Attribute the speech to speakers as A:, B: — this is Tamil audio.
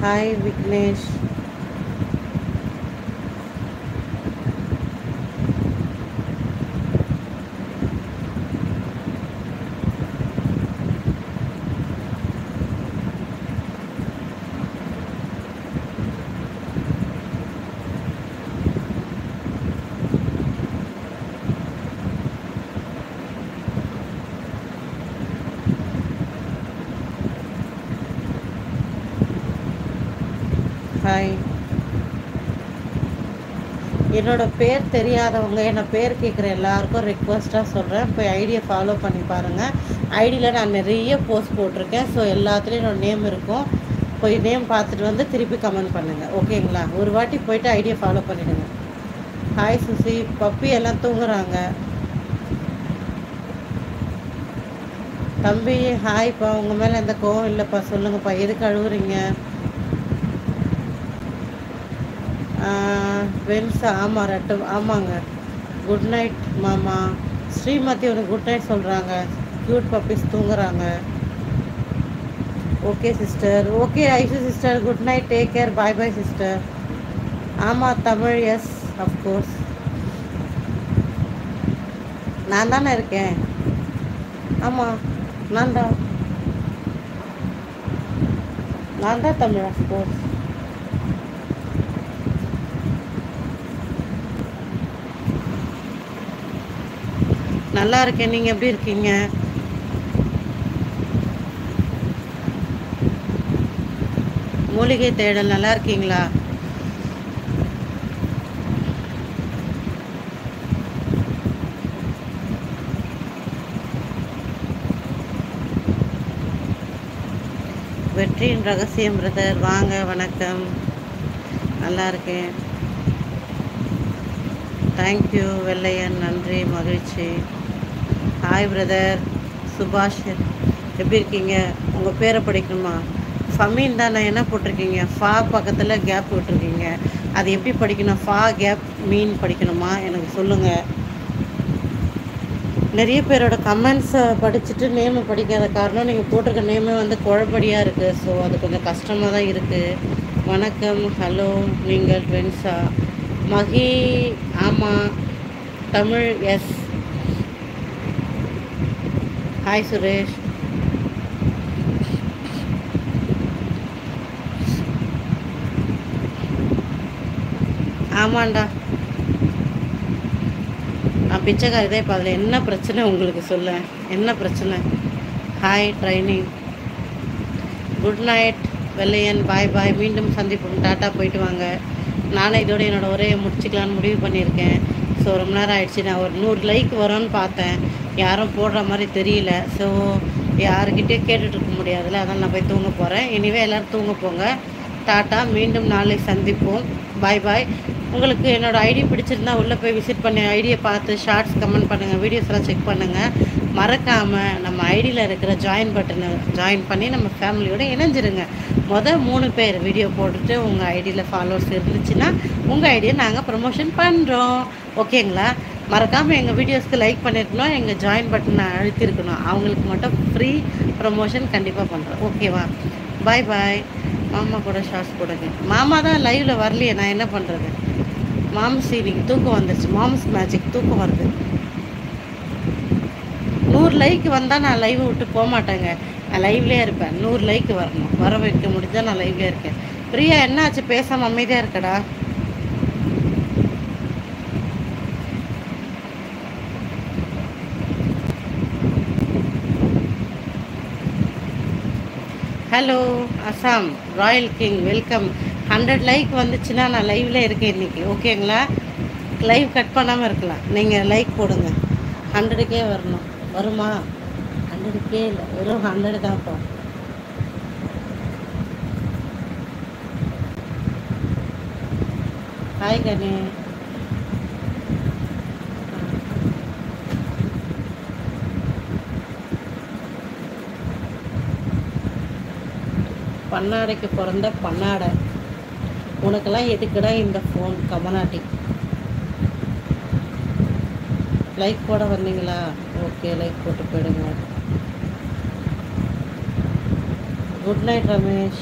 A: ஹாய் விக்னேஷ். ஹாய். என்னோட பேர் தெரியாதவங்க, என்னை பேர் கேட்குற எல்லாருக்கும் ரெக்வஸ்ட்டாக சொல்கிறேன், போய் ஐடியை ஃபாலோ பண்ணி பாருங்கள். ஐடியில் நான் நிறைய போஸ்ட் போட்டிருக்கேன். ஸோ எல்லாத்துலேயும் என்னோட நேம் இருக்கும். போய் நேம் பார்த்துட்டு வந்து திருப்பி கமெண்ட் பண்ணுங்கள். ஓகேங்களா? ஒரு வாட்டி போயிட்டு ஐடியை ஃபாலோ பண்ணிவிடுங்க. ஹாய் சுசி. பப்பி எல்லாம் தூங்குறாங்க. தம்பி ஹாய்ப்பா. உங்கள் மேலே எந்த கோவம் இல்லைப்பா. சொல்லுங்கப்பா, எதுக்கு அழுகுறீங்க? வென்ஸா? ஆமாம் ரெட்டு. ஆமாங்க. குட் நைட் மாமா. ஸ்ரீமதி உனக்கு குட் நைட் சொல்கிறாங்க. க்யூட் பப்பீஸ் தூங்குறாங்க. Okay sister. Okay Aishu sister, good night, take care, bye bye sister. ஆமாம் தமிழ், எஸ் அஃப்கோர்ஸ். நான் தானே இருக்கேன். ஆமாம் நான் தான் தமிழ் அஃப்கோர்ஸ். நல்லா இருக்கேன். நீங்கள் எப்படி இருக்கீங்க? மூலிகை தேடல் நல்லா இருக்கீங்களா? வெற்றியின் ரகசியம் பிரதர், வாங்க, வணக்கம். நல்லா இருக்கேன். தேங்க்யூ வெள்ளையன், நன்றி, மகிழ்ச்சி. ஹாய் பிரதர் சுபாஷ், எப்படி இருக்கீங்க? உங்கள் பேரை படிக்கணுமா? ஃபமீன் தான். நான் என்ன போட்டிருக்கீங்க? ஃபா பக்கத்தில் கேப் விட்டுருக்கீங்க. அது எப்படி படிக்கணும்? ஃபா கேப் மீன் படிக்கணுமா? எனக்கு சொல்லுங்கள். நிறைய பேரோட கமெண்ட்ஸை படிச்சுட்டு நேமை படிக்காத காரணம் நீங்கள் போட்டிருக்க நேமே வந்து குழப்படியாக இருக்குது. ஸோ அது கொஞ்சம் கஷ்டமாக தான் இருக்குது. வணக்கம். ஹலோ. நீங்கள் வென்ஸா? மகி? ஆமாம் தமிழ், எஸ். ஹாய் சுரேஷ். ஆமாண்டா, நான் பிச்சைக்காரி தான். இப்போ அதில் என்ன பிரச்சனை உங்களுக்கு? சொல்ல என்ன பிரச்சனை? Hi training. குட் நைட் வெள்ளையன், பாய் பாய். மீண்டும் சந்திப்போம். டாட்டா, போயிட்டு வாங்க. நானே இதோட என்னோடய உரையை முடிச்சுக்கலான்னு முடிவு பண்ணியிருக்கேன். ஸோ ரொம்ப நேரம் ஆயிடுச்சு. நான் ஒரு 100 லைக் வரும்னு பார்த்தேன். யாரும் போடுற மாதிரி தெரியல. ஸோ யாருக்கிட்டே கேட்டுட்ருக்க முடியாதுல்ல, அதனால் நான் போய் தூங்க போகிறேன். இனிவே எல்லோரும் தூங்க போங்க. டாட்டா, மீண்டும் நாளை சந்திப்போம். பாய் பாய். உங்களுக்கு என்னோடய ஐடி பிடிச்சிருந்தா உள்ளே போய் விசிட் பண்ணி ஐடியை பார்த்து ஷார்ட்ஸ் கமெண்ட் பண்ணுங்கள், வீடியோஸ்லாம் செக் பண்ணுங்கள். மறக்காமல் நம்ம ஐடியில் இருக்கிற ஜாயின் பட்டனை ஜாயின் பண்ணி நம்ம ஃபேமிலியோடு இணைஞ்சிருங்க. 3 பேர் வீடியோ போட்டுட்டு உங்கள் ஐடியில் ஃபாலோவர்ஸ் இருந்துச்சுன்னா உங்கள் ஐடியை நாங்கள் ப்ரமோஷன் பண்ணுறோம். ஓகேங்களா? மறக்காமல் எங்கள் வீடியோஸ்க்கு லைக் பண்ணியிருக்கணும், எங்கள் ஜாயின் பட்டனை அழுத்திருக்கணும். அவங்களுக்கு மட்டும் ஃப்ரீ ப்ரமோஷன் கண்டிப்பாக பண்ணுறோம். ஓகேவா? பாய் பாய். மாமா கூட ஷார்ட்ஸ் போடுங்க. மாமா தான் லைவில் வரலையே, நான் என்ன பண்ணுறது? மாம்ஸ் இன்னைக்கு தூக்கம் வந்துருச்சு. மாம்ஸ் மேஜிக் தூக்கம் வருது. 100 லைக் வந்தால் நான் லைவை விட்டு போக மாட்டேங்க. நான் லைவ்லேயே இருப்பேன். 100 லைக் வரணும். வர வைக்க முடிஞ்சால் நான் லைவ்லேயே இருக்கேன். பிரியா, என்ன ஆச்சு? பேசாமல் அமைதியாக இருக்கடா. Hello Assam Royal king, welcome. 100 like வந்துச்சுன்னா நான் லைவ்ல இருக்கேன் இன்றைக்கி. ஓகேங்களா? லைவ் கட் பண்ணாமல் இருக்கலாம். நீங்கள் லைக் போடுங்க. 100K வரணும். வருமா? 100K இல்லை, வெறும் 100 தான்ப்பா. ஹாய் கனே. பன்னாடைக்கு பிறந்த பன்னாடை, உனக்கெல்லாம் எதுக்குடா இந்த ஃபோன்? கமனாட்டி. லைக் போட வந்தீங்களா? ஓகே, லைக் போட்டு போயிடுங்க. Good night Ramesh.